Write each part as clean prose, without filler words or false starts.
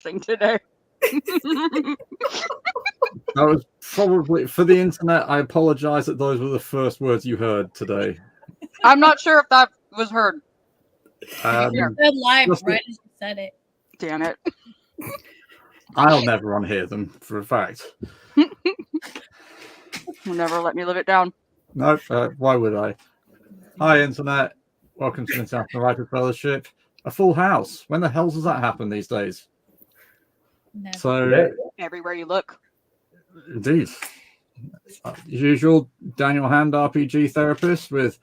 thing today. That was probably for the internet. I apologize that those were the first words you heard today. I'm not sure if that was heard. You said live just- right as you said it. Damn it. I'll never unhear them for a fact. You'll never let me live it down. No, why would I? Hi, internet. Welcome to the International Writers Fellowship. A full house. When the hell does that happen these days? Never. So, Everywhere you look. indeed. As usual, Daniel Hand, RPG therapist, with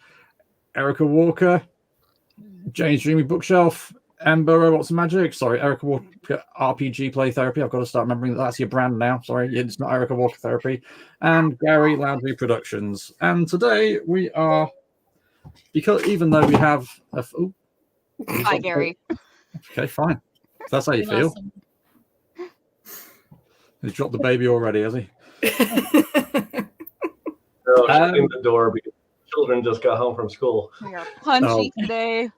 Erica Walker, Jane's Dreamy Bookshelf, Ember Robots and Magic. Sorry, Erica Walker RPG Play Therapy. I've got to start remembering that that's your brand now. Sorry, it's not Erica Walker Therapy. And Gary Loudly Productions. And today we are, because even though we have a... Hi, Gary. Okay, fine. If that's how you We feel. lost him. He's dropped the baby already, has he? No, shutting the door because children just got home from school. We are punchy today.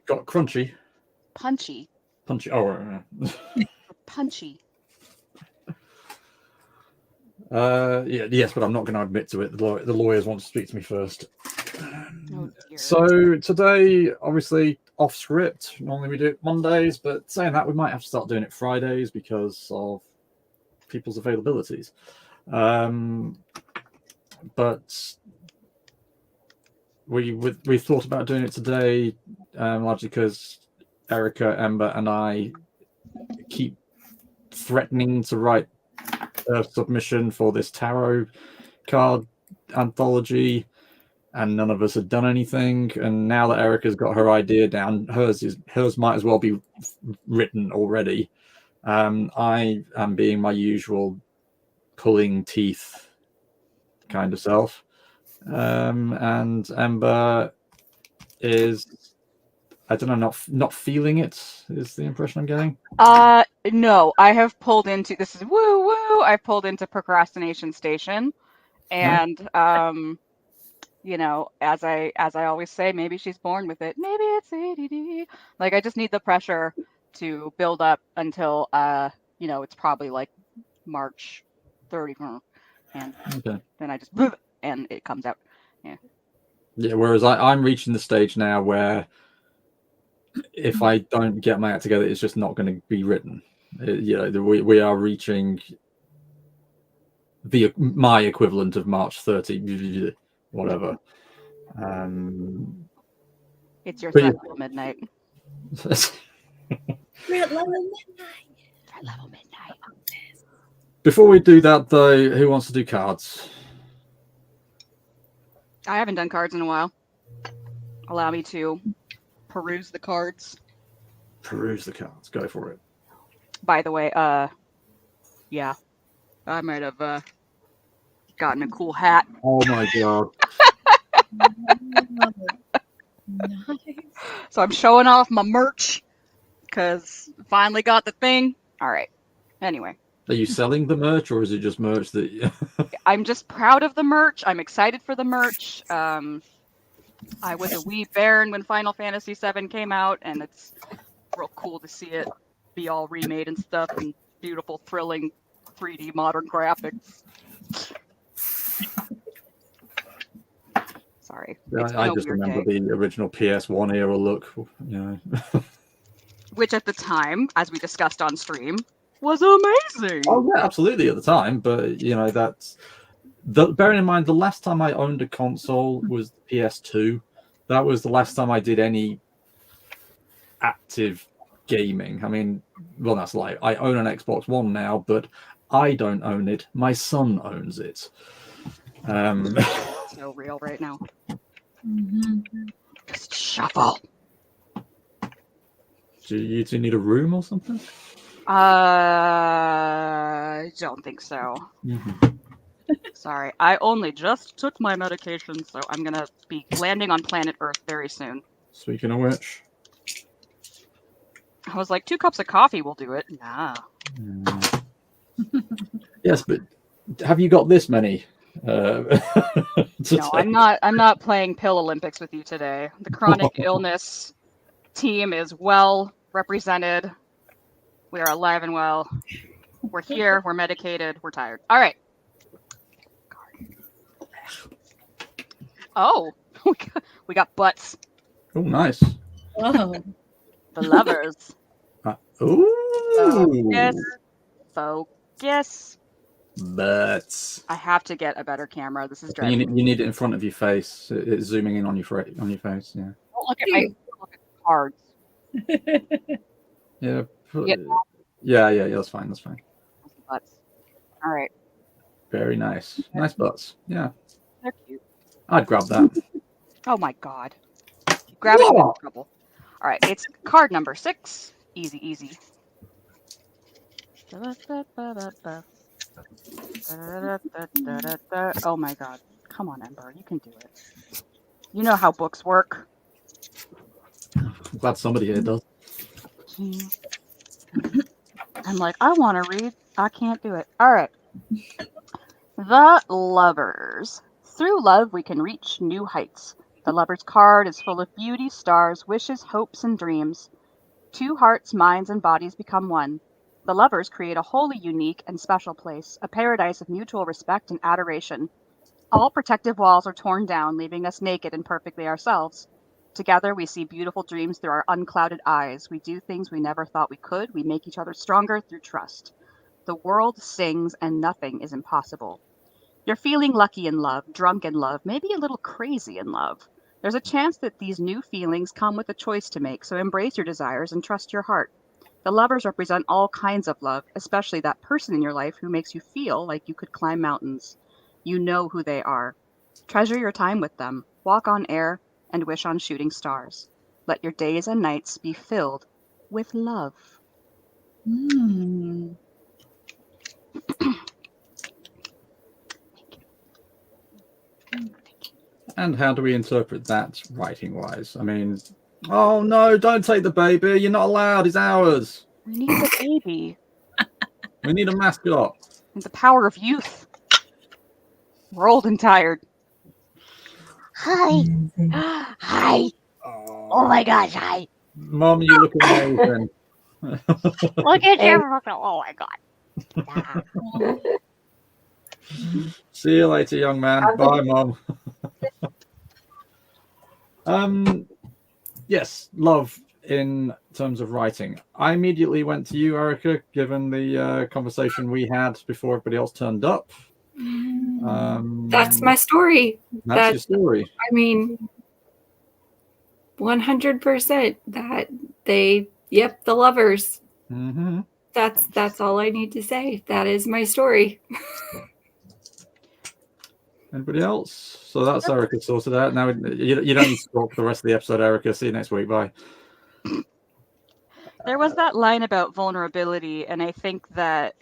Got crunchy. Punchy. Punchy. Oh, right. Punchy. Yes, but I'm not going to admit to it. The lawyers want to speak to me first. Oh, dear. So today, obviously, off script. Normally we do it Mondays, but saying that, we might have to start doing it Fridays because of people's availabilities. But we thought about doing it today, largely because Erica, Ember, and I keep threatening to write a submission for this tarot card anthology, and none of us had done anything. And now that Erica's got her idea down, hers might as well be written already. I am being my usual pulling teeth kind of self, and Ember is, I don't know, not feeling it is the impression I'm getting. No, I have pulled into, this is woo woo, I've pulled into procrastination station, and you know, as I always say, maybe she's born with it, maybe it's ADD. Like, I just need the pressure to build up until you know, it's probably like March 30th, and Okay. then I just and it comes out. Yeah, whereas I'm reaching the stage now where if I don't get my act together, it's just not going to be written. We are reaching my equivalent of March 30, whatever. It's your But threat level midnight. Red Lemon Midnight. Threat level midnight. Before we do that, though, who wants to do cards? I haven't done cards in a while. Allow me to peruse the cards. Peruse the cards. Go for it. By the way, yeah, I might have gotten a cool hat. Oh my god. Nice. So I'm showing off my merch because finally got the thing. All right. Anyway, Are you selling the merch, or is it just merch that? I'm just proud of the merch. I'm excited for the merch. I was a wee baron when Final Fantasy VII came out, and it's real cool to see it be all remade and stuff, and beautiful, thrilling 3D modern graphics. Sorry. It's been I a just weird remember day. the original PS1 era look. You know. Which at the time, as we discussed on stream, was amazing. Oh yeah, absolutely at the time, but you know that's bearing in mind the last time I owned a console was the PS2. That was the last time I did any active gaming. I mean, well, that's like I own an Xbox One now, but I don't own it. My son owns it. So real right now. Mhm. Just shuffle. Do you two need a room or something? I don't think so. Sorry, I only just took my medication, so I'm gonna be landing on planet Earth very soon. Speaking of which, I was like, 2 cups of coffee will do it. Nah. yes, but have you got this many? No, I'm not playing Pill Olympics with you today. The chronic illness team is well represented. We are alive and well. We're here. We're medicated. We're tired. All right. Oh, we got butts. Oh, nice. Whoa. The lovers. Ooh. Focus. Butts. I have to get a better camera. This is You driving need, me. you need it in front of your face. It's zooming in on your face. Yeah. Don't look at my look at the cards. Yeah. Yeah. Yeah. That's fine. That's fine. Butts. All right. Very nice. Nice butts. Yeah. They're cute. I'd grab that. Oh my god. Grab it, Whoa. in trouble. All right, it's card number 6. Easy. Oh my god. Come on, Ember. You can do it. You know how books work. I'm glad somebody here does. I'm like, I want to read. I can't do it. All right. The Lovers. Through love, we can reach new heights. The Lover's card is full of beauty, stars, wishes, hopes, and dreams. 2 hearts, minds, and bodies become one. The Lovers create a wholly unique and special place, a paradise of mutual respect and adoration. All protective walls are torn down, leaving us naked and perfectly ourselves. Together, we see beautiful dreams through our unclouded eyes. We do things we never thought we could. We make each other stronger through trust. The world sings, and nothing is impossible. You're feeling lucky in love, drunk in love, maybe a little crazy in love. There's a chance that these new feelings come with a choice to make, so embrace your desires and trust your heart. The Lovers represent all kinds of love, especially that person in your life who makes you feel like you could climb mountains. You know who they are. Treasure your time with them, walk on air, and wish on shooting stars. Let your days and nights be filled with love. Mm. And how do we interpret that writing-wise? I mean, oh no, don't take the baby. You're not allowed. It's ours. We need the baby. We need a mascot. And the power of youth. We're old and tired. Hi. Hi. Oh my gosh, hi. Mom, you look amazing. Look at him. Oh my god. See you later, young man. Bye, Mom. Yes, love in terms of writing. I immediately went to you, Erica, given the conversation we had before everybody else turned up. That's my story. That's your story. I mean, 100% that the Lovers. Mm-hmm. That's all I need to say. That is my story. Anybody else? So that's Erica sorted out. Now you don't need to talk for the rest of the episode, Erica. See you next week. Bye. There was that line about vulnerability, and I think that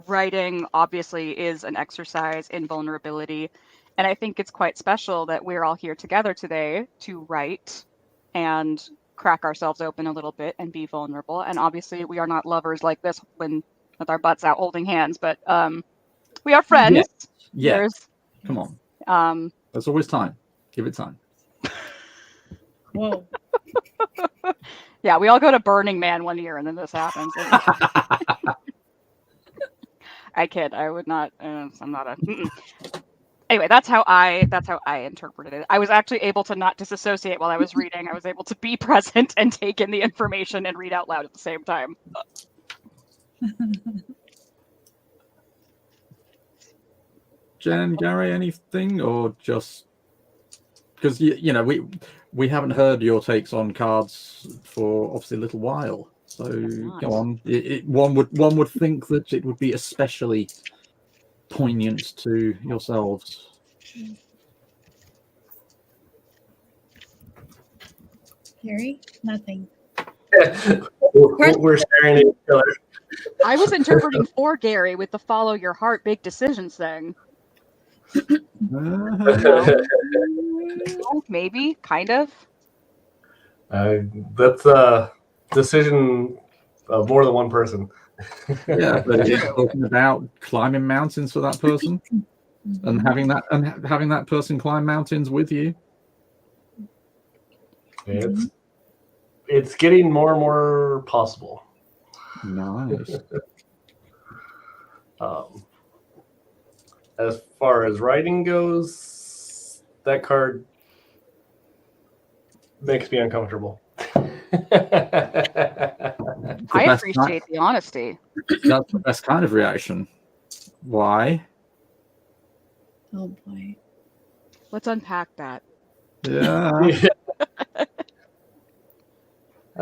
writing obviously is an exercise in vulnerability. And I think it's quite special that we're all here together today to write and crack ourselves open a little bit and be vulnerable. And obviously we are not lovers like this when with our butts out holding hands, but we are friends. Yeah. There's, Come on. There's always time. Give it time. Whoa. yeah, we all go to Burning Man one year and then this happens. I kid. I would not. I'm not a. Anyway, that's how I interpreted it. I was actually able to not disassociate while I was reading. I was able to be present and take in the information and read out loud at the same time. Jen, Gary, anything, or just because you know we haven't heard your takes on cards for obviously a little while. So go on. One would think that it would be especially poignant to yourselves. Gary? Nothing. We're staring at each other. I was interpreting for Gary with the follow your heart big decisions thing. Maybe, kind of. That's a decision of more than one person. Yeah, but it's talking about climbing mountains for that person, and having that person climb mountains with you. It's It's getting more and more possible. Nice. As far as writing goes, that card makes me uncomfortable. I appreciate the honesty. That's the best kind of reaction. Why? Oh boy. Let's unpack that. Yeah.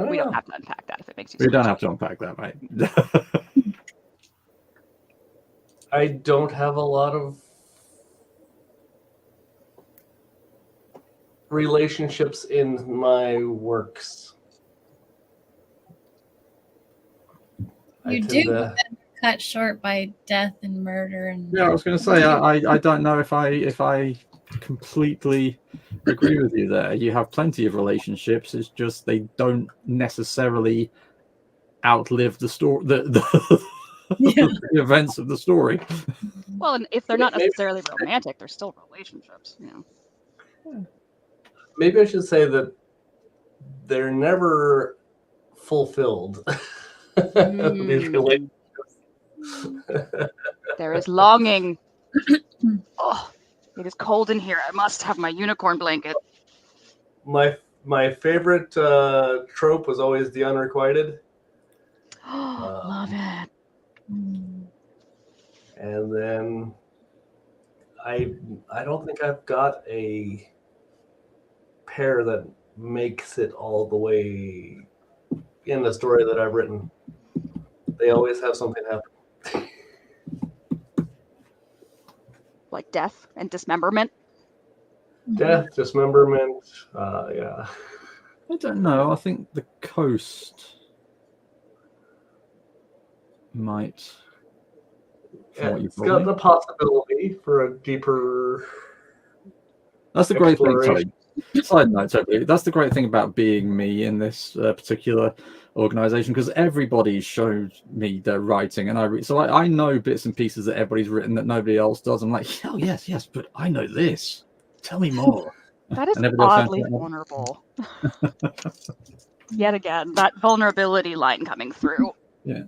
We don't have to unpack that if it makes you. We don't have to unpack that, mate. I don't have a lot of relationships in my works. You do cut short by death and murder and Yeah, I was going to say I don't know if I completely agree with you there. You have plenty of relationships. It's just they don't necessarily outlive the story, the events of the story. Well, and if they're not necessarily romantic, they're still relationships. You know. Maybe I should say that they're never fulfilled. These relationships. There is longing. Oh, it is cold in here. I must have my unicorn blanket. My favorite trope was always the unrequited. Love it. And then I don't think I've got a pair that makes it all the way in the story that I've written. They always have something happen. Like death and dismemberment. Death, dismemberment, yeah. I don't know. I think the coast might. Yeah, it's got the possibility for a deeper. That's the great thing. Sorry. Side note, totally. That's the great thing about being me in this particular organization, because everybody showed me their writing, and I know bits and pieces that everybody's written that nobody else does. I'm like, oh yes, but I know this. Tell me more. That is oddly vulnerable. Yet again, that vulnerability line coming through. Yeah.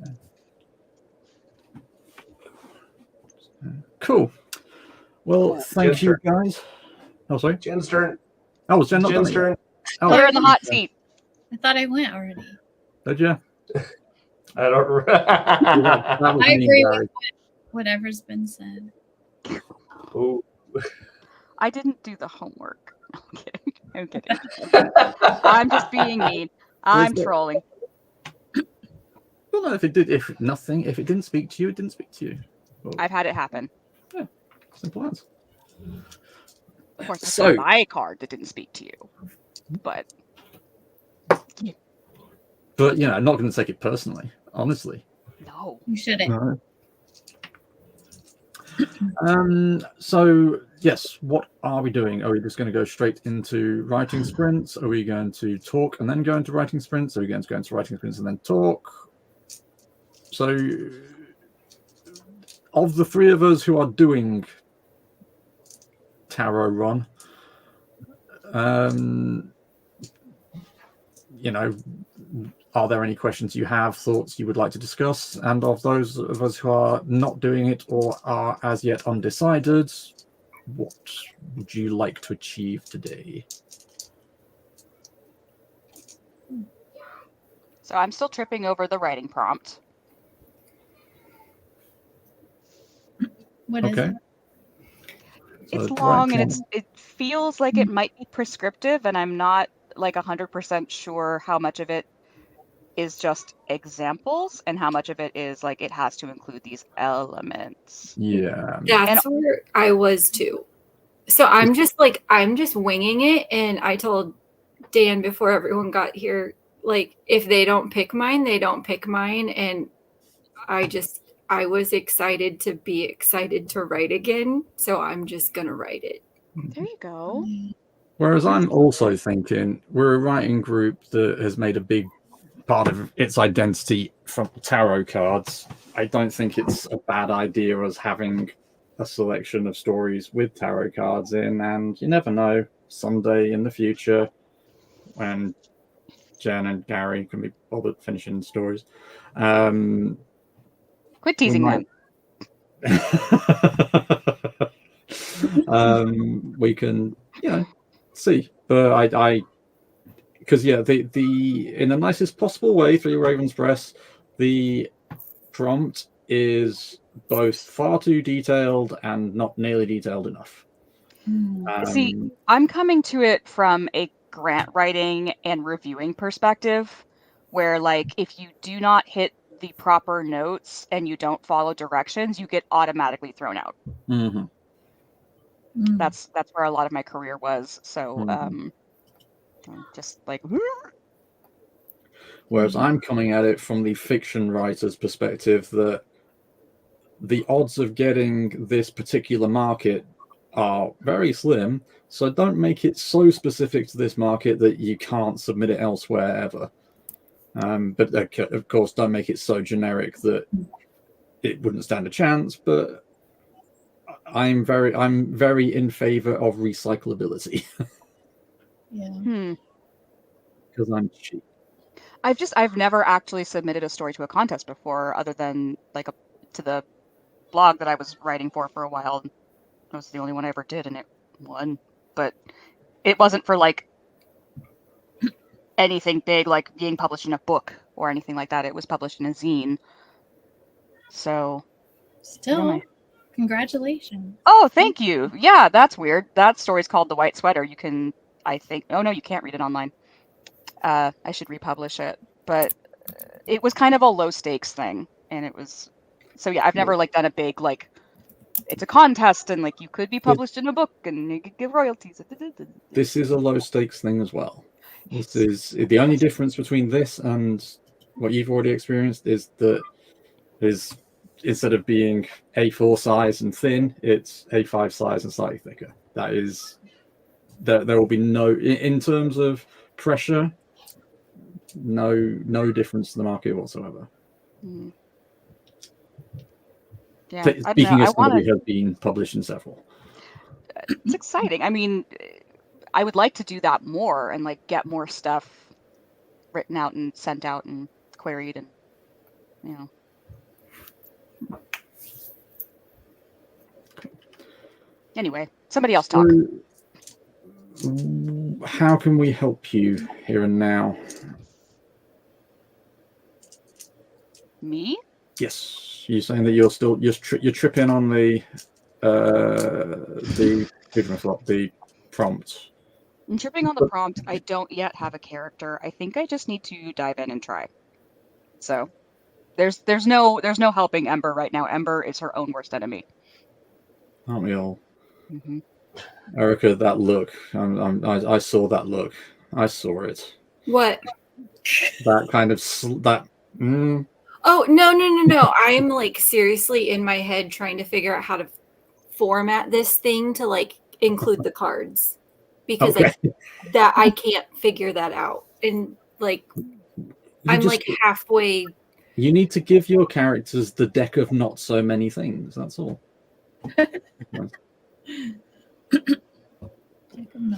Cool. Well, thank you guys. Oh, sorry. Jen's turn. Oh, was Jen not Jen's done it yet? turn. Put her in the hot seat. I thought I went already. Did you? I don't. That was I me, agree Gary. with whatever's been said. Ooh. I didn't do the homework. I'm kidding. I'm just being mean. I'm trolling. Well, no, if it didn't speak to you, it didn't speak to you. Well, I've had it happen. Yeah, simple as. Of course, it's not my card that didn't speak to you, but you know, I'm not going to take it personally. Honestly, no, You shouldn't. No. So yes, what are we doing? Are we just going to go straight into writing sprints? Are we going to talk and then go into writing sprints? Are we going to go into writing sprints and then talk? So, of the three of us who are doing Tarot Run, you know, are there any questions you have, thoughts you would like to discuss? And of those of us who are not doing it or are as yet undecided, what would you like to achieve today? So I'm still tripping over the writing prompt. What is it? It's long and it feels like it might be prescriptive, and I'm not like 100% sure how much of it is just examples and how much of it is like it has to include these elements. Yeah. That's where I was too. So I'm just winging it, and I told Dan before everyone got here, like, if they don't pick mine, they don't pick mine. And I was excited to be excited to write again. So I'm just going to write it. There you go. Whereas I'm also thinking we're a writing group that has made a big part of its identity from tarot cards. I don't think it's a bad idea as having a selection of stories with tarot cards in, and you never know, someday in the future when Jen and Gary can be bothered finishing stories. Quit teasing them. We can, see. But I because the in the nicest possible way through Raven's Press, the prompt is both far too detailed and not nearly detailed enough. See, I'm coming to it from a grant writing and reviewing perspective, where like if you do not hit the proper notes and you don't follow directions, you get automatically thrown out. Mm-hmm. That's where a lot of my career was. So I'm just like Whereas I'm coming at it from the fiction writer's perspective, that the odds of getting this particular market are very slim, so don't make it so specific to this market that you can't submit it elsewhere ever. But of course, don't make it so generic that it wouldn't stand a chance. But I'm very in favor of recyclability. Yeah. Because I'm cheap. I've never actually submitted a story to a contest before, other than like to the blog that I was writing for a while. It was the only one I ever did, and it won. But it wasn't for like anything big, like being published in a book or anything like that. It was published in a zine. So Still, congratulations. Oh, thank you. Yeah, that's weird. That story's called The White Sweater. You can, I think. Oh no, you can't read it online. I should republish it, but it was kind of a low stakes thing, and it was. So yeah, I've never like done a big like. It's a contest, and like you could be published in a book, and you could get royalties. This is a low stakes thing as well. This is the only difference between this and what you've already experienced is that instead of being A4 size and thin, it's A5 size and slightly thicker. That is, there will be no, in terms of pressure, no difference to the market whatsoever. Yeah, Speaking as somebody who has been published in several. It's exciting. I mean, I would like to do that more and like get more stuff written out and sent out and queried, and Anyway, somebody else talk. How can we help you here and now? Me? Yes, you're saying that you're tripping on the prompt. I'm tripping on the prompt. I don't yet have a character. I think I just need to dive in and try. So there's no helping Ember right now. Ember is her own worst enemy. Aren't we all? Mm-hmm. Erica, that look. I saw that look. I saw it. What? That kind of that. Oh, no. I am like seriously in my head trying to figure out how to format this thing to like include the cards, because I can't figure that out. And like I'm like halfway. You need to give your characters the deck of not so many things. That's all.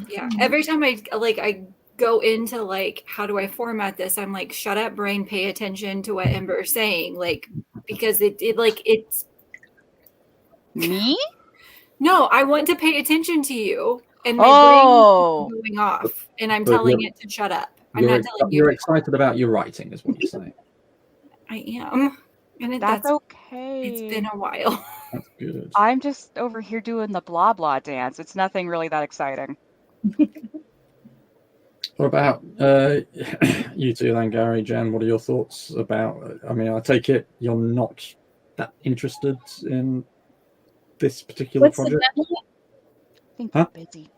Yeah. Every time I go into like, how do I format this? I'm like, shut up, brain, pay attention to what Ember is saying. Like, because it's me. No, I want to pay attention to you, and my brain is going off, and I'm telling it to shut up. I'm not telling you. You're excited about your writing, is what you're saying. I am, and that's okay. It's been a while. That's good. I'm just over here doing the blah blah dance. It's nothing really that exciting. What about you two then, Gary, Jen? What are your thoughts about? I mean, I take it you're not that interested in this particular project. The deadline? I think they're busy.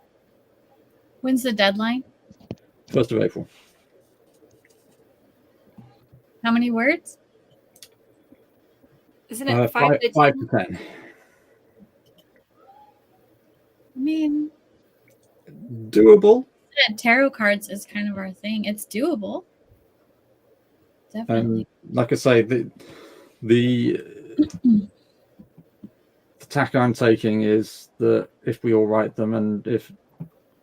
When's the deadline? 1st of April. How many words? Isn't it 5 to 10? I mean, Doable. Tarot cards is kind of our thing. It's doable. Definitely. Like I say, the tack I'm taking is that if we all write them, and if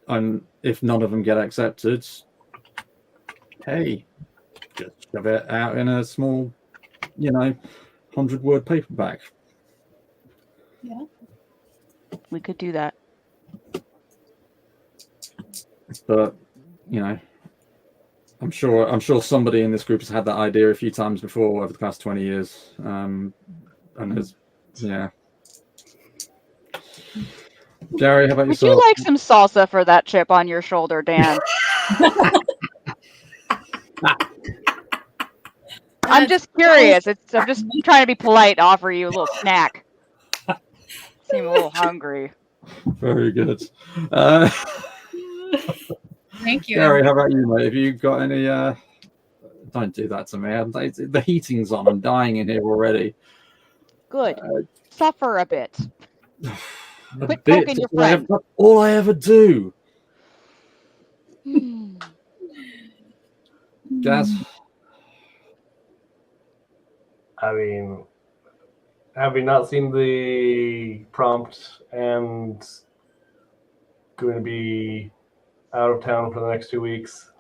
none of them get accepted, hey, just shove it out in a small, 100-word paperback. We could do that. But I'm sure somebody in this group has had that idea a few times before over the past 20 years. And there's, yeah. Gary, how about Would yourself? you like some salsa for that chip on your shoulder, Dan? I'm just curious. I'm just trying to be polite and offer you a little snack. Seem a little hungry. Very good. Thank you. Gary, how about you, mate? Have you got any? Don't do that to me. The heating's on. I'm dying in here already. Good. Suffer a bit. A Quit bit. poking your friend. That's all I ever do. Jazz. I mean, have you not seen the prompt and going to be out of town for the next 2 weeks?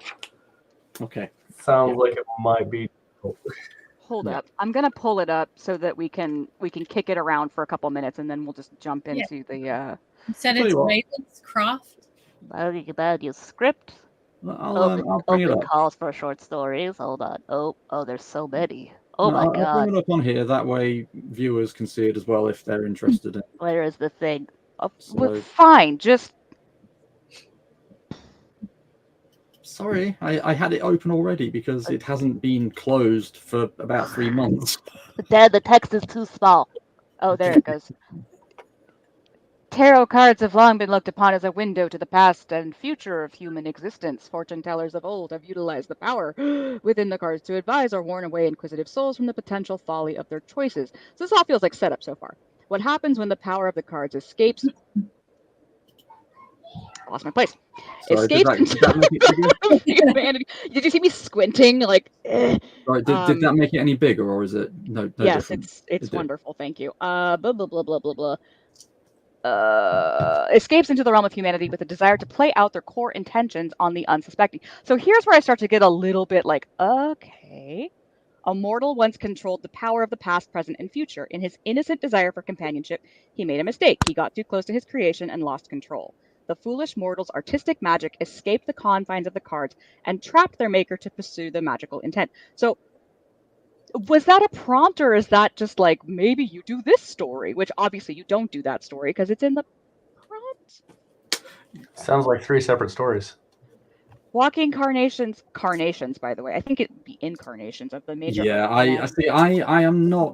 Okay. Sounds like it might be. Hold Yeah. up. I'm gonna pull it up so that we can kick it around for a couple minutes and then we'll just jump into the You said I'll tell it's you what. Ravenscroft. About your script. I'll bring it Open up. calls for short stories. Hold on. Oh, there's so many. Oh No, my I'll bring god. it up on here. That way, viewers can see it as well if they're interested. Where is the thing? So, fine. Just sorry, I had it open already because it hasn't been closed for about 3 months. But Dad, the text is too small. oh, there it goes. Tarot cards have long been looked upon as a window to the past and future of human existence. Fortune tellers of old have utilized the power within the cards to advise or warn away inquisitive souls from the potential folly of their choices. So this all feels like setup so far. What happens when the power of the cards escapes? Lost my place. Sorry, Escapes did that make it bigger? humanity. Did you see me squinting? Like, Sorry, did that make it any bigger, or is it no yes, different? it's It did. wonderful. Thank you. Blah blah blah blah blah blah. Escapes into the realm of humanity with a desire to play out their core intentions on the unsuspecting. So here's where I start to get a little bit like, okay. A mortal once controlled the power of the past, present, and future. In his innocent desire for companionship, he made a mistake. He got too close to his creation and lost control. The foolish mortal's artistic magic escaped the confines of the cards and trapped their maker to pursue the magical intent. So was that a prompt, or is that just like maybe you do this story, which obviously you don't do that story because it's in the prompt? Sounds like 3 separate stories. Walking carnations, by the way. I think it'd be incarnations of the major. Yeah, I see. I am not.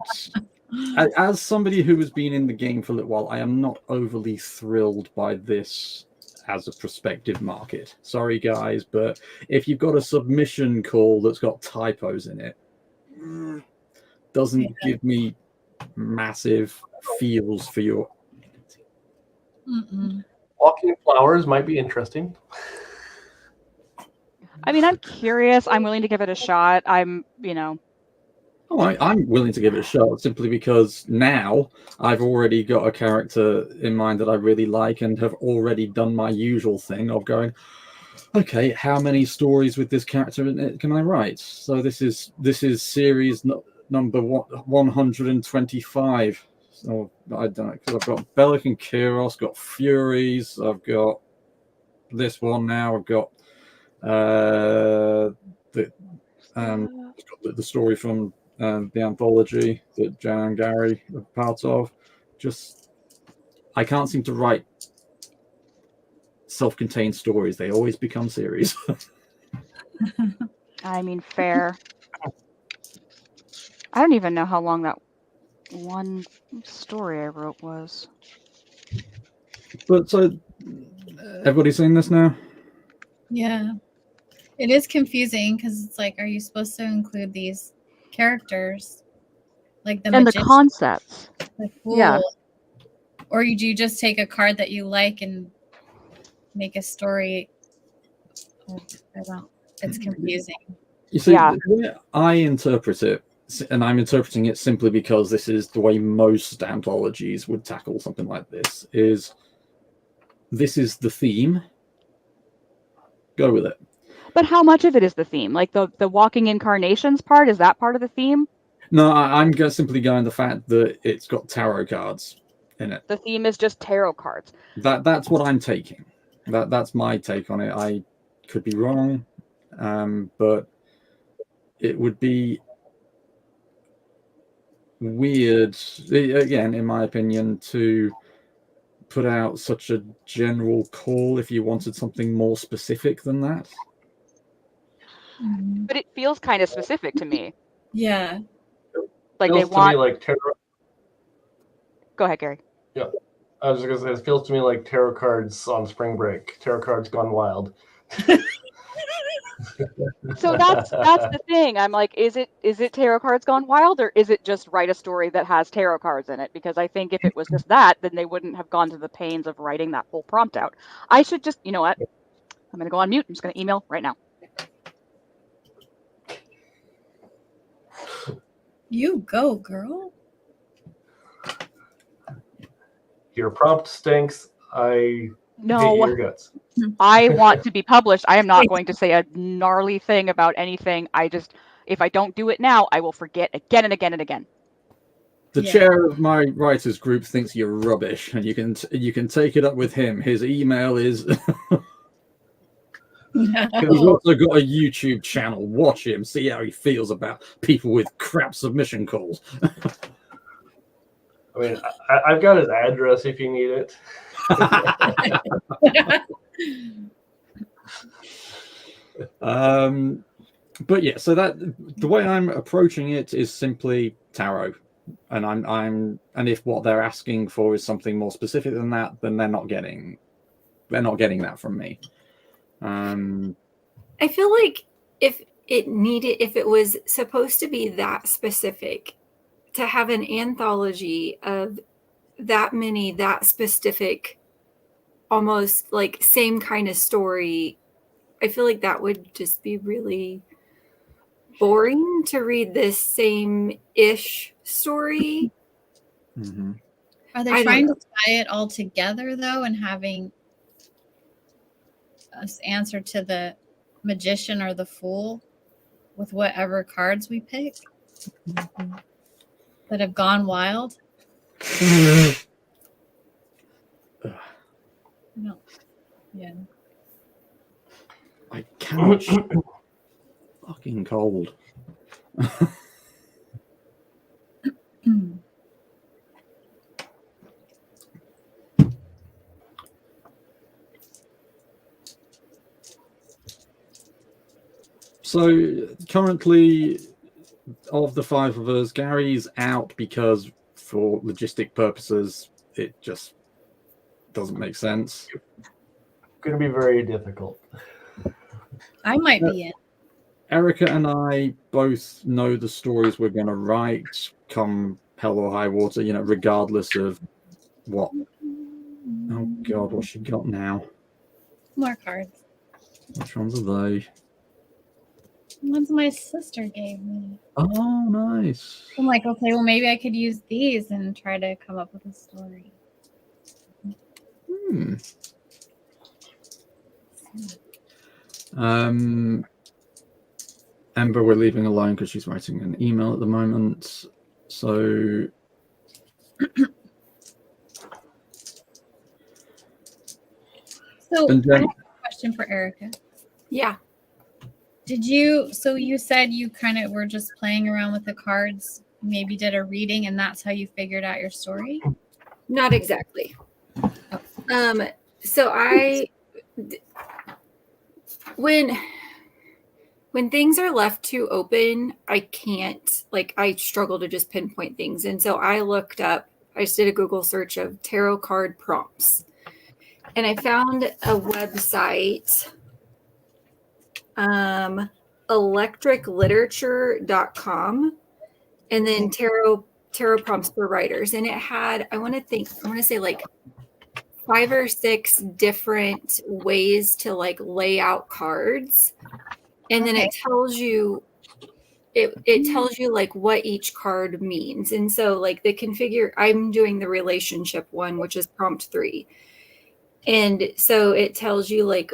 As somebody who has been in the game for a little while, I am not overly thrilled by this as a prospective market. Sorry, guys, but if you've got a submission call that's got typos in it, doesn't give me massive feels for your. Walking flowers might be interesting. I mean, I'm curious. I'm willing to give it a shot. I'm willing to give it a shot simply because now I've already got a character in mind that I really like and have already done my usual thing of going, okay, how many stories with this character in it can I write? So this is series number 125. So I don't know, because I've got Bellic and Kyros, got Furies, I've got this one now, I've got the story from the anthology that Jan and Gary are part of. Just, I can't seem to write self-contained stories. They always become series. I mean, fair. I don't even know how long that one story I wrote was. But so, everybody seen this now? Yeah. It is confusing because it's like, are you supposed to include these characters? Like the And the magician, concepts. the fool? Yeah. Or do you just take a card that you like and make a story? I don't. It's confusing. You see, Yeah. the way I interpret it, and I'm interpreting it simply because this is the way most anthologies would tackle something like this, is this is the theme. Go with it. But how much of it is the theme? Like the walking incarnations part, is that part of the theme? No, I'm simply going the fact that it's got tarot cards in it. The theme is just tarot cards. That's what I'm taking. That's my take on it. I could be wrong, but it would be weird, again, in my opinion, to put out such a general call if you wanted something more specific than that. But it feels kind of specific to me. Yeah. Like Feels they want. to me like tarot. Go ahead, Gary. I was just gonna say, it feels to me like tarot cards on spring break. Tarot cards gone wild. So that's the thing. I'm like, is it tarot cards gone wild, or is it just write a story that has tarot cards in it? Because I think if it was just that, then they wouldn't have gone to the pains of writing that whole prompt out. I should just, you know what? I'm gonna go on mute. I'm just gonna email right now. You go, girl. Your prompt stinks. I hate No, your guts. I want to be published. I am not going to say a gnarly thing about anything. If I don't do it now, I will forget again and again and again. The Yeah. chair of my writers group thinks you're rubbish, and you can take it up with him. His email is. He's also got a YouTube channel. Watch him, see how he feels about people with crap submission calls. I mean, I've got his address if you need it. But yeah, so that the way I'm approaching it is simply tarot, and and if what they're asking for is something more specific than that, then they're not getting that from me. I feel like if it was supposed to be that specific, to have an anthology of that many, that specific, almost like same kind of story, I feel like that would just be really boring to read this same-ish story. Mm-hmm. Are they I don't trying know. to tie it all together though, and having us answer to the magician or the fool with whatever cards we pick that have gone wild? No. Yeah. I cannot. Fucking cold. So currently, of the five of us, Gary's out because, for logistic purposes, it just doesn't make sense. Going to be very difficult. I might be in. Erica and I both know the stories we're going to write, come hell or high water, regardless of what. Oh God, what's she got now? More cards. Which ones are they? Ones my sister gave me. Oh, nice. I'm like, okay, well, maybe I could use these and try to come up with a story. Ember, we're leaving alone because she's writing an email at the moment. So. So And I then, have a question for Erica. Yeah. So you said you kind of were just playing around with the cards, maybe did a reading, and that's how you figured out your story? Not exactly. So when things are left too open, I can't, I struggle to just pinpoint things. And so I just did a Google search of tarot card prompts. And I found a website, electricliterature.com, and then tarot prompts for writers. And it had, I want to say like 5 or 6 different ways to lay out cards. And then it tells you what each card means. And so I'm doing the relationship one, which is prompt 3. And so it tells you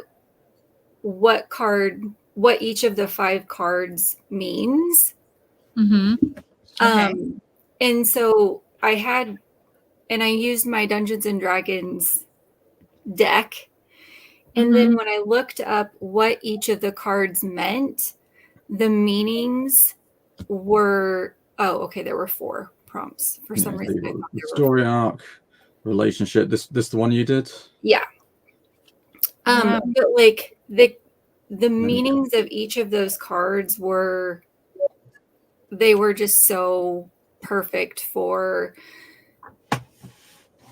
what card what each of the 5 cards means. Mm-hmm. Okay. And so I used my Dungeons and Dragons deck. And then when I looked up what each of the cards meant, the meanings were, there were 4 prompts. For some reason, I thought The there were story arc, relationship. This the one you did? Yeah. Yeah. But like the meanings of each of those cards were just so perfect for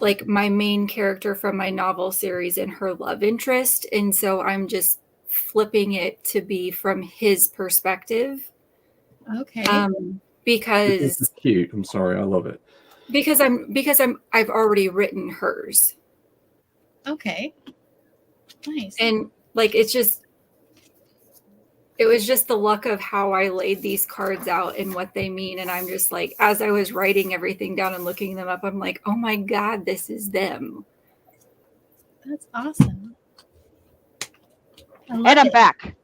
like my main character from my novel series and her love interest. And so I'm just flipping it to be from his perspective. Okay. Because It's cute. I'm sorry, I love it. because I've already written hers. Okay. Nice. And like it was just the luck of how I laid these cards out and what they mean. And I'm just like, as I was writing everything down and looking them up, I'm like, oh my God, this is them. That's awesome. I love And I'm it. back.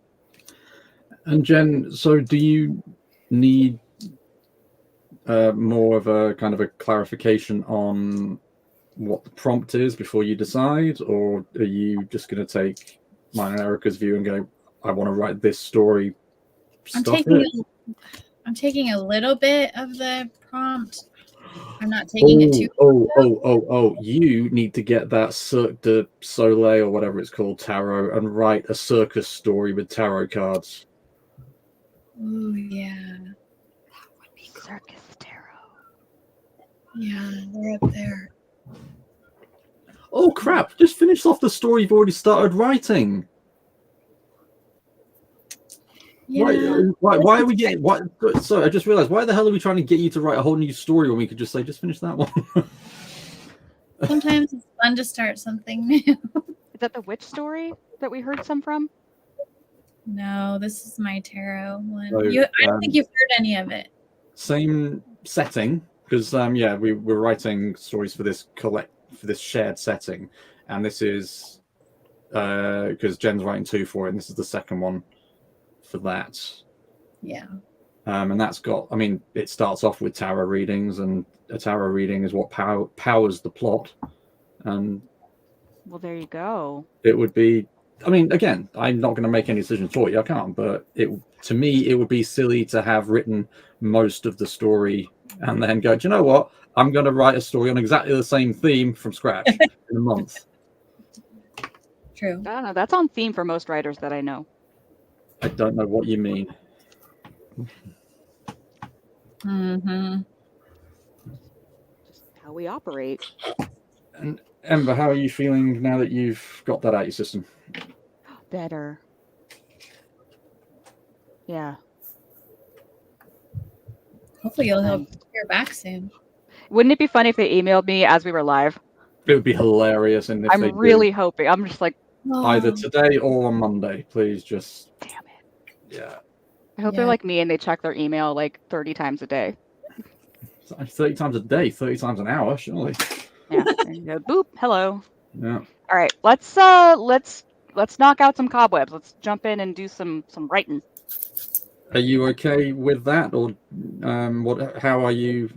And Jen, so do you need more of a kind of a clarification on what the prompt is before you decide, or are you just going to take mine and Erica's view and go, I want to write this story? I'm Stuff taking it? I'm taking a little bit of the prompt. I'm not taking it too. Oh! You need to get that Cirque du Soleil or whatever it's called tarot and write a circus story with tarot cards. Oh yeah, Circus tarot. yeah, they're up there. Oh crap! Just finish off the story you've already started writing. Yeah. Why are we getting? What? Sorry, I just realized. Why the hell are we trying to get you to write a whole new story when we could just say, just finish that one? Sometimes it's fun to start something new. Is that the witch story that we heard some from? No, this is my tarot one. So, I don't think you've heard any of it. Same setting, because we're writing stories for this shared setting, and this is because Jen's writing 2 for it, and this is the second one for that. Yeah. And that's got, I mean, it starts off with tarot readings, and a tarot reading is what powers the plot. And Well, there you go. it would be, I mean, again, I'm not going to make any decisions for you, I can't, but to me, it would be silly to have written most of the story and then go, do you know what? I'm going to write a story on exactly the same theme from scratch in a month. True. I don't know. That's on theme for most writers that I know. I don't know what you mean. Mm-hmm. Just how we operate. And Ember, how are you feeling now that you've got that out of your system? Better. Yeah. Hopefully you'll hear back soon. Wouldn't it be funny if they emailed me as we were live? It would be hilarious, and if they I'm really hoping. I'm just like, do, either today or on Monday, please just. damn it. Yeah. I hope they're like me and they check their email like 30 times a day. 30 times a day, 30 times an hour, surely. Yeah. And you go, boop, hello. Yeah. All right, let's knock out some cobwebs. Let's jump in and do some writing. Are you okay with that, or how are you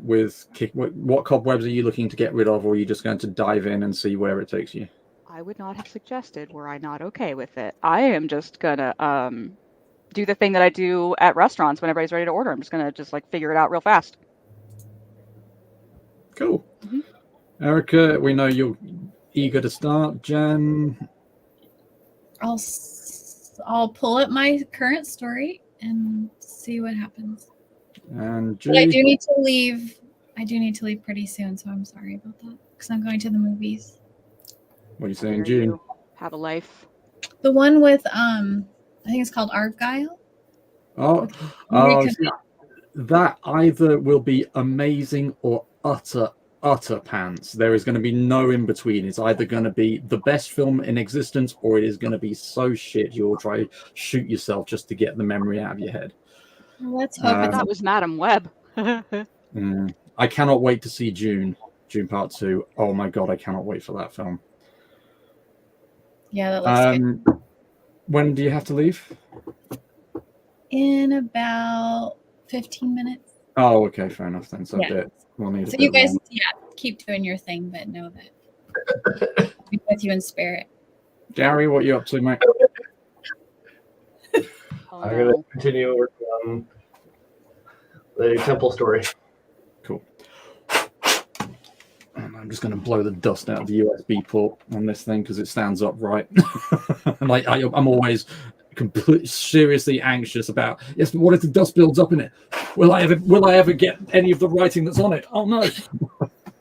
with what cobwebs are you looking to get rid of, or are you just going to dive in and see where it takes you? I would not have suggested were I not okay with it. I am just gonna do the thing that I do at restaurants when everybody's ready to order. I'm just gonna figure it out real fast. Cool. Mhm. Erica, we know you're eager to start. Jen? I'll pull up my current story and see what happens. And But I Jude? do need to leave. I do need to leave pretty soon, so I'm sorry about that because I'm going to the movies. What are you How saying, dare June? you have a life. The one with I think it's called Argyle. Oh, see, that either will be amazing or utter pants. There is going to be no in between. It's either going to be the best film in existence, or it is going to be so shit you'll try to shoot yourself just to get the memory out of your head. Let's hope it's That was Madam Web. I cannot wait to see June Part 2. Oh my god, I cannot wait for that film. yeah, that looks good. when do you have to leave? In about 15 minutes. Oh, okay, fair enough then. So Yeah. we'll need a So bit you guys, longer. keep doing your thing, but know that I'll be with you in spirit. Gary, what you up to, mate? Oh, I'm gonna no. continue working on the temple story. Cool. And I'm just going to blow the dust out of the USB port on this thing because it stands upright. And I'm always completely seriously anxious about, yes, but what if the dust builds up in it? Will I ever get any of the writing that's on it? Oh no.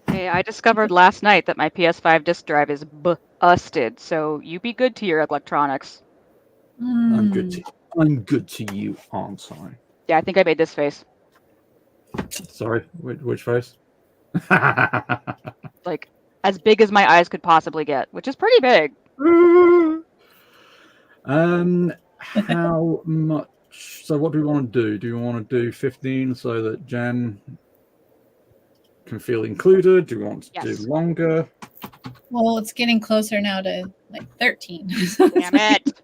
Hey, I discovered last night that my PS5 disk drive is busted, so you be good to your electronics. I'm good to you, aren't I? Yeah, I think I made this face. Sorry, which face? Like, as big as my eyes could possibly get, which is pretty big. How much? So, what do we want to do? Do we want to do 15 so that Jen can feel included? Do we want to Yes. do longer? Well, it's getting closer now to like 13. Damn it.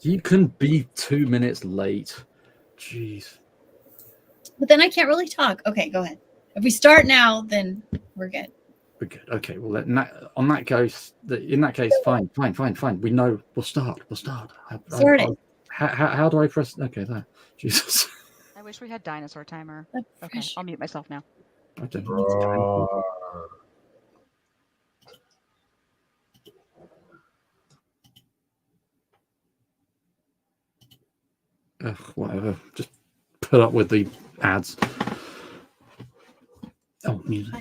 You can be 2 minutes late. Jeez. But then I can't really talk. Okay, go ahead. If we start now, then we're good. We're good. Okay. Well, in that case, fine. We know. We'll start. Sorted. How do I press? Okay, there. Jesus. I wish we had dinosaur timer. The Okay, pressure. I'll mute myself now. I don't know. Ugh, whatever. Just put up with the ads. Oh, music.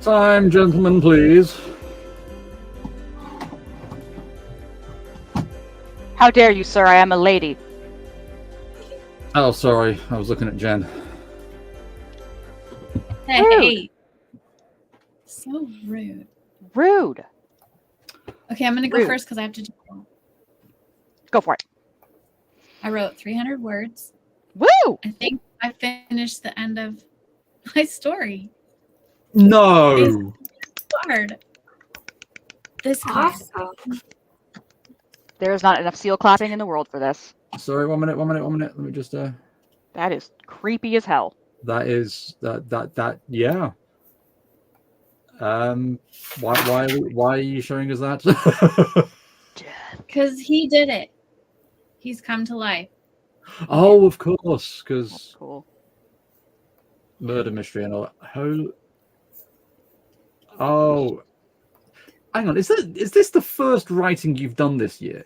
Time, gentlemen, please. How dare you, sir? I am a lady. Oh, sorry. I was looking at Jen. Hey. So rude. Rude. Okay, I'm going to go Rude. first because I have to do one. Go for it. I wrote 300 words. Woo! I think I finished the end of my story. No. Hard. This card. Awesome. There's not enough seal clapping in the world for this. Sorry, 1 minute. Let me just That is creepy as hell. that is that yeah. Why are you showing us that? Because he did it. He's come to life. Oh, of course, That's because cool. murder mystery and all. Oh, hang on. Is this the first writing you've done this year?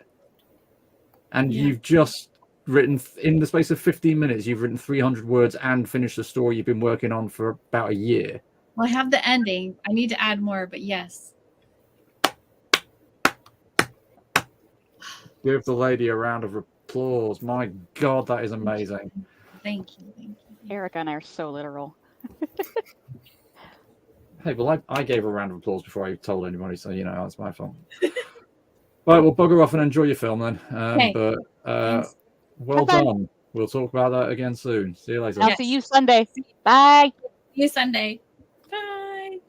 And Yeah. you've just written in the space of 15 minutes. You've written 300 words and finished a story you've been working on for about a year. Well, I have the ending. I need to add more, but yes. Give the lady a round of applause. My God, that is amazing. Thank you. Thank you. Erica and I are so literal. Hey, well, I gave her a round of applause before I told anybody, so it's my fault. Right, well, bugger off and enjoy your film then. Okay. But Thanks. well Have fun. done. We'll talk about that again soon. See you later. I'll Yes. see you Sunday. Bye. See you Sunday. Bye.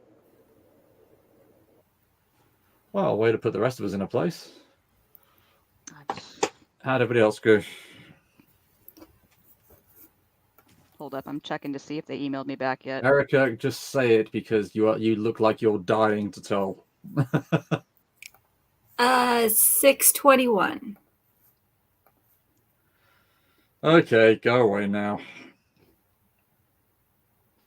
Well, way to put the rest of us in a place. How'd everybody else go? Hold up, I'm checking to see if they emailed me back yet. Erica, just say it because you look like you're dying to tell. 6:21. Okay, go away now.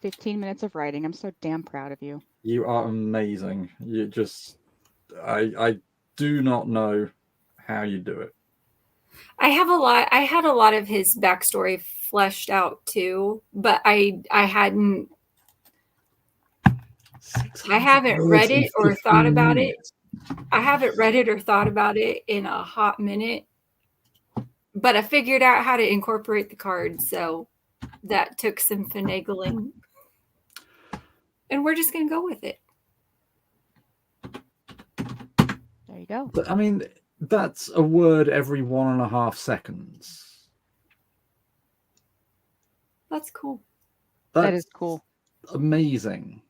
15 minutes of writing. I'm so damn proud of you. You are amazing. You just, I do not know how you do it. I had a lot of his backstory fleshed out too, but I haven't read it or thought about it. I haven't read it or thought about it in a hot minute, but I figured out how to incorporate the cards, so that took some finagling, and we're just gonna go with it. There you go. But, I mean, that's a word every 1.5 seconds. That's cool. That is cool. Amazing.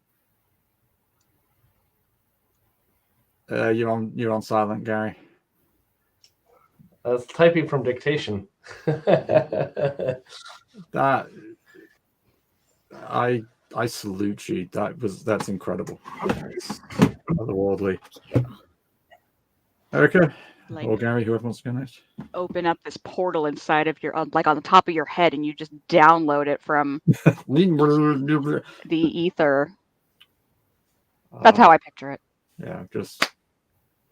You're on silent, Gary. That's typing from dictation. That I salute you. That's incredible. That's otherworldly. Erica Like, or Gary, whoever wants to go next. open up this portal inside of your, like on the top of your head, and you just download it from the ether. That's how I picture it. Yeah, just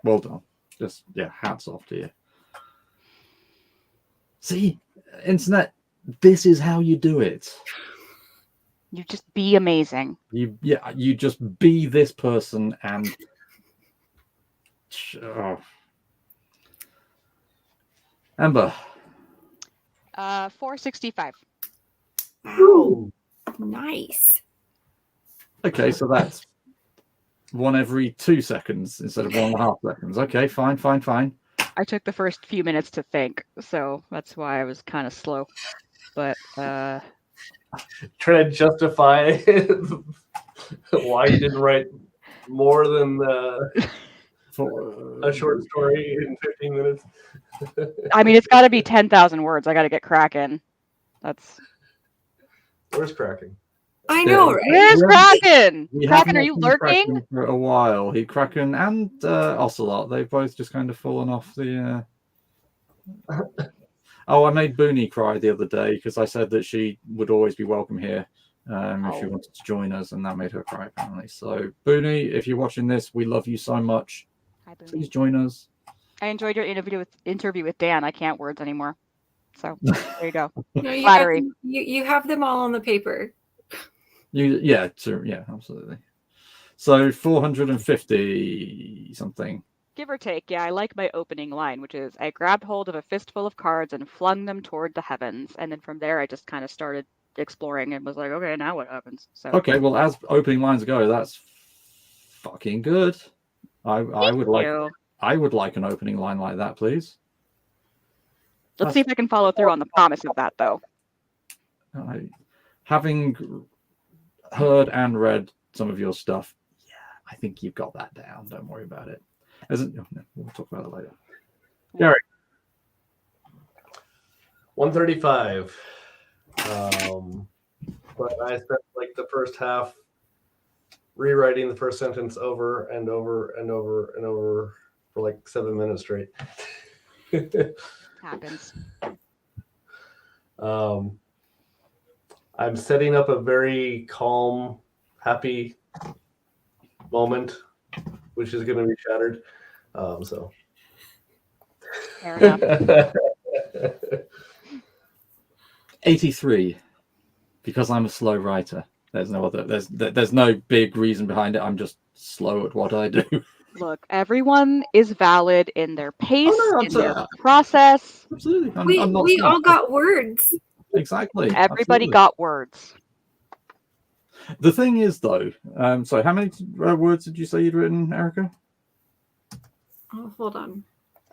well done. Just hats off to you. See, internet, this is how you do it. You just be amazing. You just be this person and Amber. 465. Wow. Nice. Okay, so that's one every 2 seconds instead of 1.5 seconds. Okay, fine. I took the first few minutes to think, so that's why I was kind of slow. But Trying to justify why you didn't write more than a short story in 15 minutes. I mean, it's got to be 10,000 words. I got to get cracking. Where's cracking? I know, right? Where's Kraken? We Kraken, haven't are you seen lurking? Kraken for a while. Kraken and Ocelot, they've both just kind of fallen off the. Oh, I made Booney cry the other day because I said that she would always be welcome here if she wanted to join us, and that made her cry apparently. So, Booney, if you're watching this, we love you so much. Hi, Booney. Please join us. I enjoyed your interview with Dan. I can't words anymore. So there you go. No, you Flattery. you have them all on the paper. Absolutely. So 450 something. Give or take, yeah, I like my opening line, which is, I grabbed hold of a fistful of cards and flung them toward the heavens. And then from there, I just kind of started exploring and was like, okay, now what happens? So Okay, well, as opening lines go, that's fucking good. I would like an opening line like that, please. Let's see if I can follow through on the promise of that, though. Having heard and read some of your stuff, I think you've got that down. Don't worry about it. We'll talk about it later. Gary. 135. But I spent like the first half rewriting the first sentence over and over and over and over for like 7 minutes straight. Happens. I'm setting up a very calm, happy moment, which is going to be shattered. So. Fair enough. 83, because I'm a slow writer. There's no other. There's no big reason behind it. I'm just slow at what I do. Look, everyone is valid in their pace, no, in their process. Absolutely. We I'm not we saying- all got words. exactly. Everybody absolutely. got words. The thing is, though. So how many words did you say you'd written, Erica? Oh, hold on.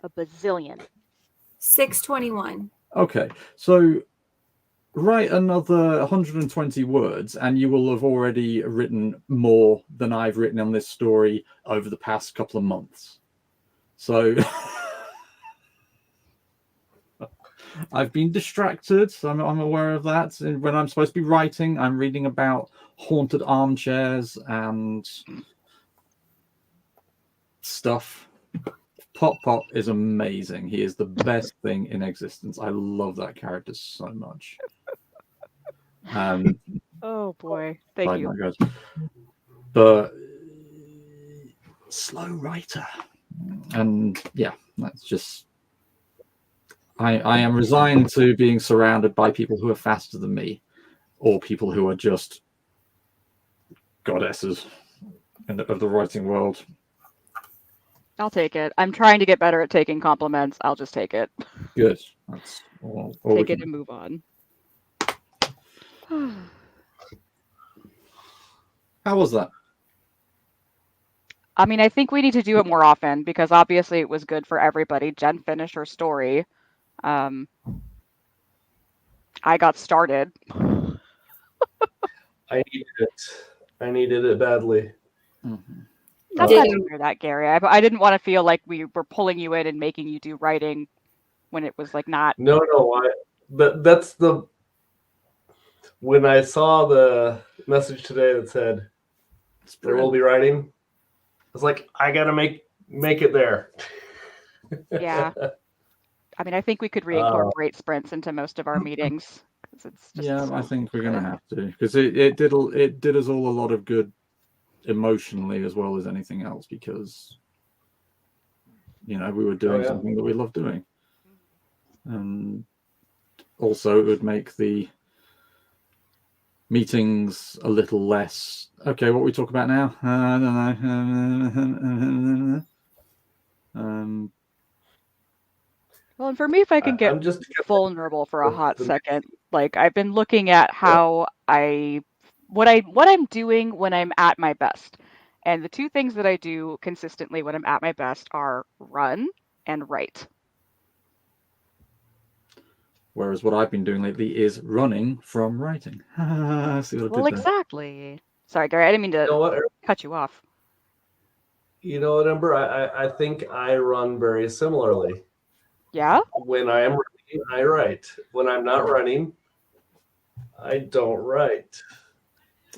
A bazillion. 621. Okay, so write another 120 words, and you will have already written more than I've written on this story over the past couple of months. So I've been distracted. So I'm aware of that. And when I'm supposed to be writing, I'm reading about haunted armchairs and stuff. Pop is amazing. He is the best thing in existence. I love that character so much. Oh boy. Thank you. Guys. But slow writer. And yeah, that's just I am resigned to being surrounded by people who are faster than me, or people who are just goddesses of the writing world. I'll take it. I'm trying to get better at taking compliments. I'll just take it. Good. That's all Take we it can- and move on. How was that? I mean, I think we need to do it more often because obviously it was good for everybody. Jen finished her story. I got started. I needed it badly. Mm-hmm. I'm Did glad you- to hear that, Gary. I didn't want to feel like we were pulling you in and making you do writing when it was like not. No, that's the. When I saw the message today that said there will be writing, I was like, I gotta make it there. Yeah. I mean, I think we could reincorporate sprints into most of our meetings. 'Cause it's just, Yeah, I think we're gonna have to, because it did us all a lot of good emotionally as well as anything else, because we were doing yeah. something that we love doing, and also it would make the meetings a little less okay. What we talk about now? I don't know. well, and for me, if I can get I'm just vulnerable for a hot the- second, like I've been looking at how what I'm doing when I'm at my best. And the two things that I do consistently when I'm at my best are run and write. Whereas what I've been doing lately is running from writing. See what I did Well, there? exactly. Sorry, Gary, I didn't mean You know to what? cut you off. You know what, Ember? I think I run very similarly. Yeah? When I am running, I write. When I'm not running, I don't write.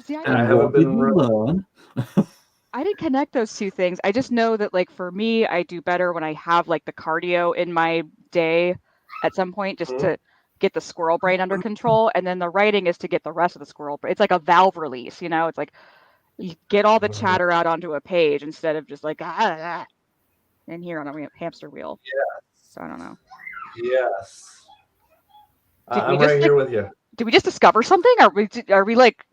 See, I I And haven't what did been you running. learn? I didn't connect those two things. I just know that, like, for me, I do better when I have like the cardio in my day at some point, just Mhm. to get the squirrel brain under control, and then the writing is to get the rest of the squirrel brain. It's like a valve release, It's like you get all the Mhm. chatter out onto a page instead of just like in here on a hamster wheel. Yeah. So I don't know. Yes. Did we I'm just, right like- here with you. Did we just discover something? Are we like?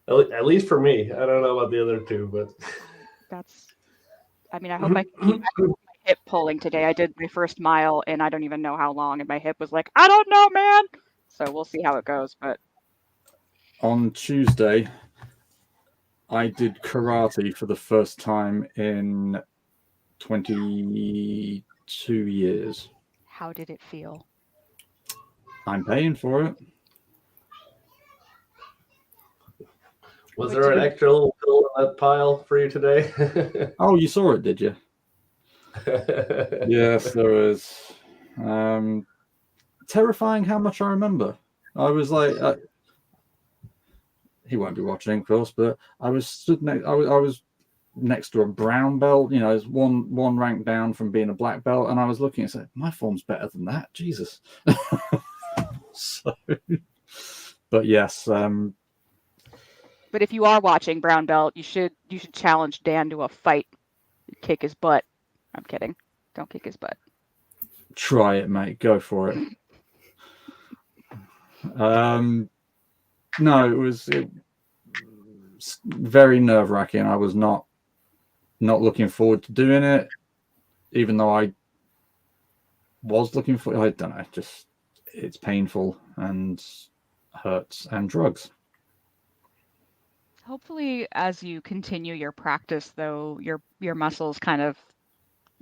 At least for me. I don't know about the other two, but That's. I mean, I hope I can keep my hip pulling today. I did my first mile, and I don't even know how long, and my hip was like, I don't know, man. So we'll see how it goes. But On Tuesday, I did karate for the first time in 22 years. how did it feel? I'm paying for it. was Would there an you- extra little pill in that pile for you today? Oh, you saw it, did you? Yes, there is. Terrifying how much I remember. I was like, he won't be watching, of course, but I was stood next. I was next to a brown belt. You know, it's one rank down from being a black belt, and I was looking and said, my form's better than that. Jesus. So, but yes, But if you are watching Brown Belt, you should challenge Dan to a fight. Kick his butt. I'm kidding. Don't kick his butt. try it, mate. Go for it. No, it was very nerve-wracking. I was not looking forward to doing it, even though I was looking for. I don't know. Just it's painful and hurts and drugs. Hopefully, as you continue your practice, though, your muscles kind of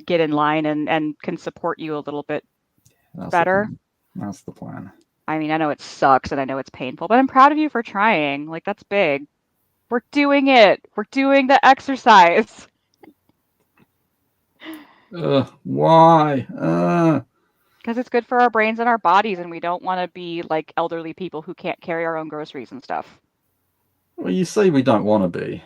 get in line and can support you a little bit That's better. That's the plan. I mean, I know it sucks and I know it's painful, but I'm proud of you for trying. Like, that's big. We're doing it. We're doing the exercise. Why? Because it's good for our brains and our bodies, and we don't want to be like elderly people who can't carry our own groceries and stuff. Well, you say we don't want to be.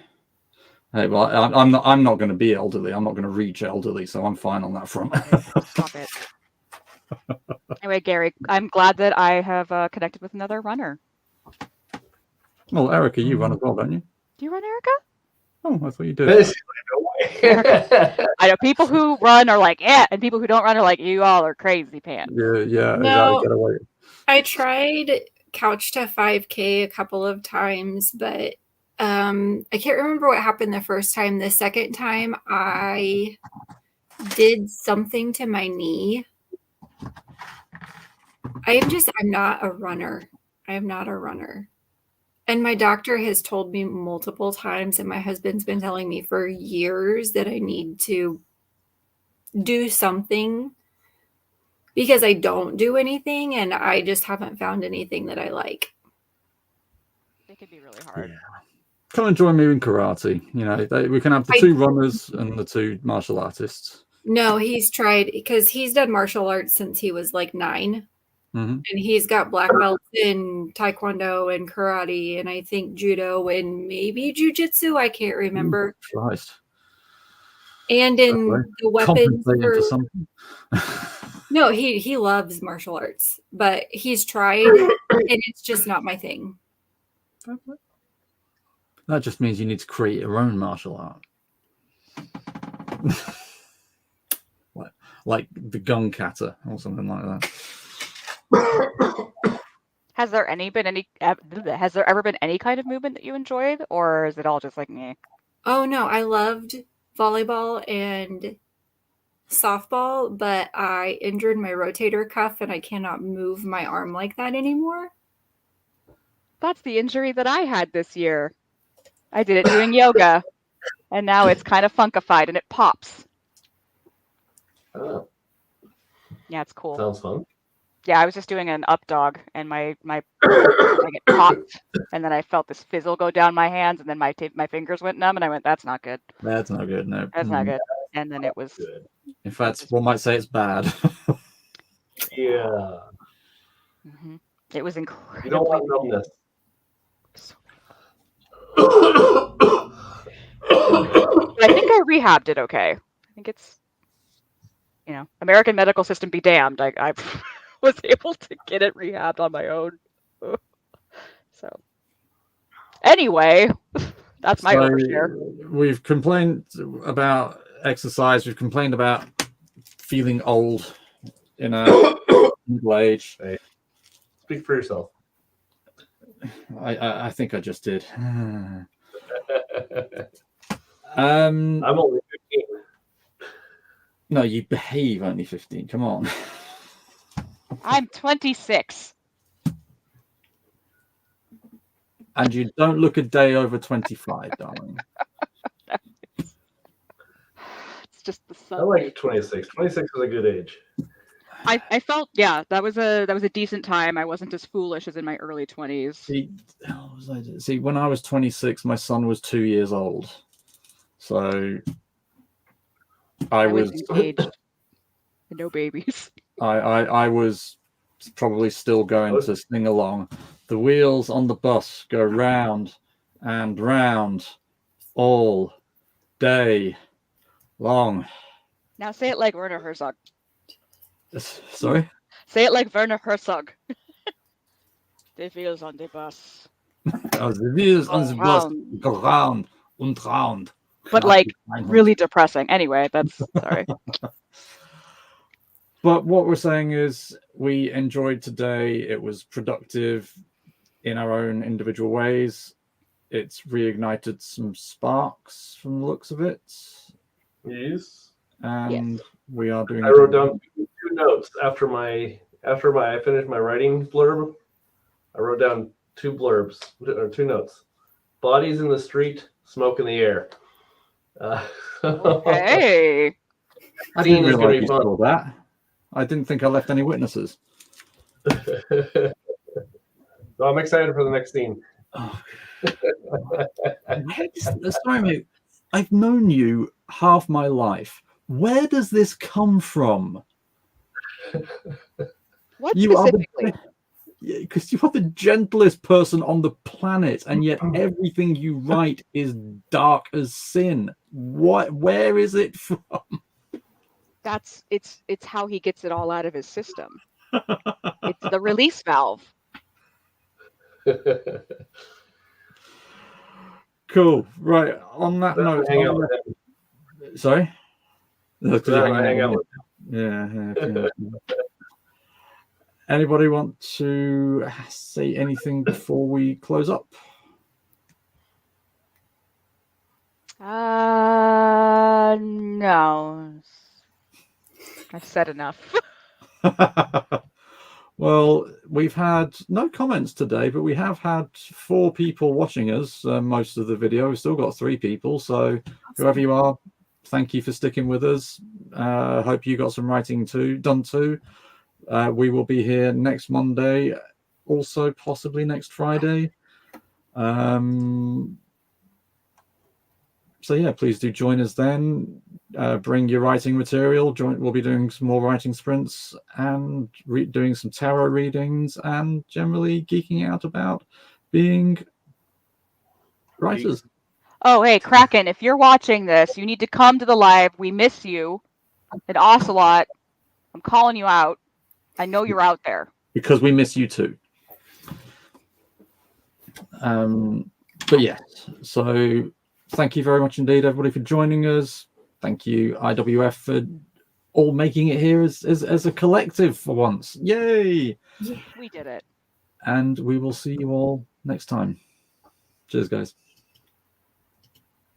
Hey, well, I'm not going to be elderly. I'm not going to reach elderly, so I'm fine on that front. Stop it. Anyway, Gary, I'm glad that I have connected with another runner. Well, Erica, you run as well, don't you? Do you run, Erica? Oh, I thought you did. No way. I know people who run are like, yeah, and people who don't run are like, you all are crazy pants. Yeah, No. exactly. Get away. I tried Couch to 5K a couple of times, but I can't remember what happened the first time. The second time I did something to my knee. I'm not a runner. I am not a runner. And my doctor has told me multiple times, and my husband's been telling me for years that I need to do something because I don't do anything and I just haven't found anything that I like. They could be really hard. Yeah. Come and join me in karate. You know, we can have the two runners and the two martial artists. No, he's tried because he's done martial arts since he was like 9. Mm-hmm. And he's got black belts in taekwondo and karate and I think judo and maybe jujitsu. I can't remember. Christ. And in the weapons Compensating for something. no, he loves martial arts, but he's tried and it's just not my thing. That just means you need to create your own martial art. like the gun kata or something like that. Has there ever been any kind of movement that you enjoyed, or is it all just like me? Oh no, I loved volleyball and softball, but I injured my rotator cuff and I cannot move my arm like that anymore. That's the injury that I had this year. I did it doing yoga, and now it's kind of funkified and it pops. Oh, Yeah, it's cool. sounds fun. Yeah, I was just doing an up dog, and my I get popped, and then I felt this fizzle go down my hands, and then my fingers went numb, and I went, "That's not good. That's not good. No, That's not good." And then it was. Good. In fact, one might say it's bad. Yeah. It was You incredible. don't want numbness. But I think I rehabbed it okay. I think it's, American medical system be damned. I was able to get it rehabbed on my own. So, anyway, that's my overshare. We've complained about exercise. We've complained about feeling old in a middle age. Speak for yourself. I think I just did. I'm only 15. No, you behave only 15. Come on. I'm 26. And you don't look a day over 25, darling. It's just the sun. I like 26. 26 is a good age. I felt, yeah, that was a decent time. I wasn't as foolish as in my early 20s. See, when I was 26, my son was 2 years old. So I was engaged. No babies. I was probably still going to sing along. The wheels on the bus go round and round all day long. Now say it like Werner Herzog. Sorry? Say it like Werner Herzog. The wheels on the bus. Oh, the wheels on the bus Round. go round and round. But like really depressing. Anyway, that's sorry. But what we're saying is we enjoyed today. It was productive in our own individual ways. It's reignited some sparks from the looks of it. Yes. And we are doing. I wrote down 2 notes after I finished my writing blurb. I wrote down 2 blurbs or 2 notes. Bodies in the street, smoke in the air. Hey. I Scene didn't is gonna realize be you fun. saw that. I didn't think I left any witnesses. So I'm excited for the next scene. Sorry, mate. I've known you half my life. Where does this come from? What You are specifically? because you are the gentlest person on the planet, and yet everything you write is dark as sin. What? Where is it from? That's it's how he gets it all out of his system. It's the release valve. Cool. Right. On that note, Hang out with him. sorry. That's 'cause you're hanging Hang out with with him. Yeah. Anybody want to say anything before we close up? No. I've said enough. Well, we've had no comments today, but we have had 4 people watching us most of the video. We've still got 3 people. So whoever you are, thank you for sticking with us. Hope you got some writing done too. We will be here next Monday, also possibly next Friday. So yeah, please do join us then. Bring your writing material. We'll be doing some more writing sprints and doing some tarot readings and generally geeking out about being writers. Oh, hey, Kraken, if you're watching this, you need to come to the live. We miss you. And Ocelot, I'm calling you out. I know you're out there. Because we miss you too. But yes, so thank you very much indeed, everybody, for joining us. Thank you, IWF, for all making it here as a collective for once. Yay! We did it. And we will see you all next time. Cheers, guys.